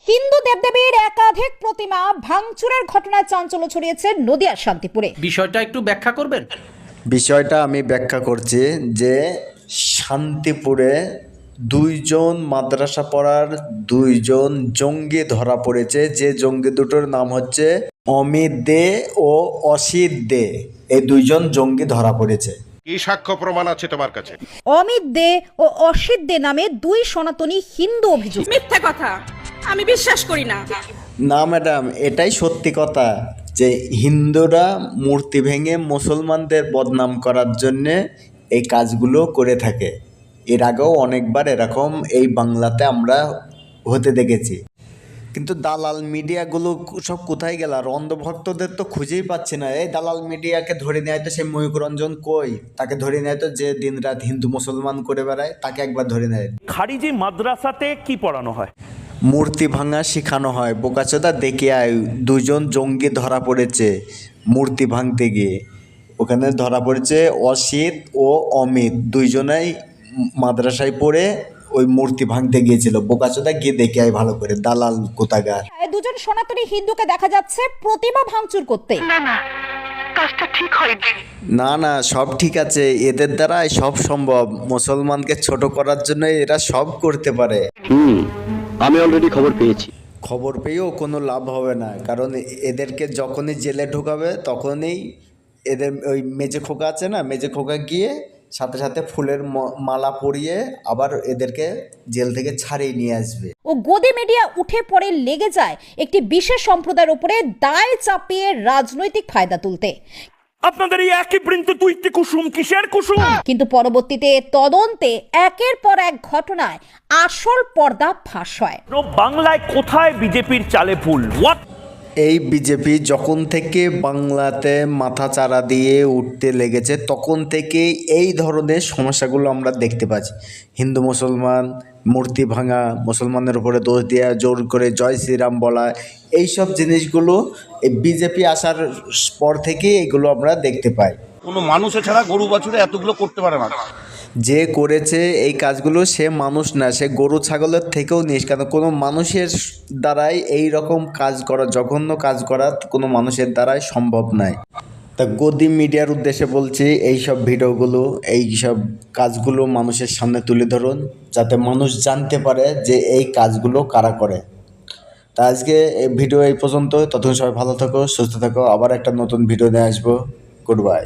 হিন্দু দেবদেবীর একাধিক প্রতিমা ভাঙচুরের ঘটনায় চাঞ্চল্য ছড়িয়েছে নদিয়ার শান্তিপুরে। বিষয়টা একটু ব্যাখ্যা করবেন? বিষয়টা আমি ব্যাখ্যা করছি যে শান্তিপুরে দুইজন মাদ্রাসা পড়ার দুইজন জঙ্গি ধরা পড়েছে। যে জঙ্গি দুটোর নাম হচ্ছে অমিত দে ও অসিত দে। এই দুইজন জঙ্গি ধরা পড়েছে। কি সাক্ষ্য প্রমাণ আছে তোমার কাছে? অমিত দে ও অসিত দে নামে দুই সনাতনী হিন্দু অভিযুক্ত। মিথ্যা কথা, আমি বিশ্বাস করি না। না ম্যাডাম, এটাই সত্যি কথা যে হিন্দুরা মূর্তি ভেঙে মুসলমানদের বদনাম করার জন্যে এই কাজগুলো করে থাকে। এর আগেও অনেকবার এরকম এই বাংলাতে আমরা হতে দেখেছি। কিন্তু দালাল মিডিয়াগুলো সব কোথায় গেল? আর অন্ধভক্তদের তো খুঁজেই পাচ্ছি না। এই দালাল মিডিয়াকে ধরে নেয় তো, সেই ময়ূররঞ্জন কই? তাকে ধরে নেয় তো, যে দিনরাত হিন্দু মুসলমান করে বেড়ায় তাকে একবার ধরে নেয়। খারিজি মাদ্রাসাতে কি পড়ানো হয়? মূর্তি ভাঙা শেখানো হয়। বোকাচোদা দেখে আয়, দুজন জঙ্গি ধরা পড়েছে মূর্তি ভাঙতে গিয়ে। ওখানে ধরা পড়েছে অসিত ও অমিত, দুইজনাই মাদ্রাসায় পড়ে ওই মূর্তি ভাঙতে গিয়েছিল। বোকাচোদা গিয়ে দেখে আয় ভালো করে, দালাল কোথাকার। দুজন সনাতনী হিন্দুকে দেখা যাচ্ছে প্রতিমা ভাঙচুর করতে। না না, সব ঠিক আছে। এদের দ্বারাই সব সম্ভব। মুসলমানকে ছোট করার জন্য এরা সব করতে পারে। আমি অলরেডি খবর পেয়েছি। খবর পেয়েও কোনো লাভ হবে না, কারণ এদেরকে যখনই জেলে ঢোকাবে তখনই এদের ওই মেজে খোকা আছে না, মেজে খোকা গিয়ে সাথে সাথে ফুলের মালা পরিয়ে আবার এদেরকে জেল থেকে ছাড়িয়ে নিয়ে আসবে। ও গদি মিডিয়া উঠে পড়ে লেগে যায় একটি বিশেষ সম্প্রদায়ের উপরে দায় চাপিয়ে রাজনৈতিক ফায়দা তুলতে। আপনাদের এই একই বৃন্ত তুইতে কুসুম, কিসের কুসুম? কিন্তু পরবর্তীতে তদন্তে একের পর এক ঘটনায় আসল পর্দা ফাঁস হয়। বাংলায় কোথায় বিজেপির চালে ভুল? হোয়াট? এই বিজেপি যখন থেকে বাংলাতে মাথা চারা দিয়ে উঠতে লেগেছে তখন থেকে এই ধরনের সমস্যাগুলো আমরা দেখতে পাচ্ছি। হিন্দু মুসলমান, মূর্তি ভাঙা, মুসলমানের উপরে দোষ দেওয়া, জোর করে জয় শ্রীরাম বলা, এইসব জিনিসগুলো এই বিজেপি আসার পর থেকে এগুলো আমরা দেখতে পাই। কোনো মানুষে ছাড়া গরু বাছুরে এতগুলো করতে পারে না। যে করেছে এই কাজগুলো সে মানুষ না, সে গরু ছাগলের থেকেও নিস। কেন কোনো মানুষের দ্বারাই এই রকম কাজ করা, জঘন্য কাজ করা কোনো মানুষের দ্বারাই সম্ভব নয়। তা গদি মিডিয়ার উদ্দেশ্যে বলছি, এই সব ভিডিওগুলো, এই সব কাজগুলো মানুষের সামনে তুলে ধরুন, যাতে মানুষ জানতে পারে যে এই কাজগুলো কারা করে। তা আজকে এই ভিডিও এই পর্যন্ত। ততক্ষণ সবাই ভালো থাকো, সুস্থ থাকো। আবার একটা নতুন ভিডিও নিয়ে আসবো। Good bye.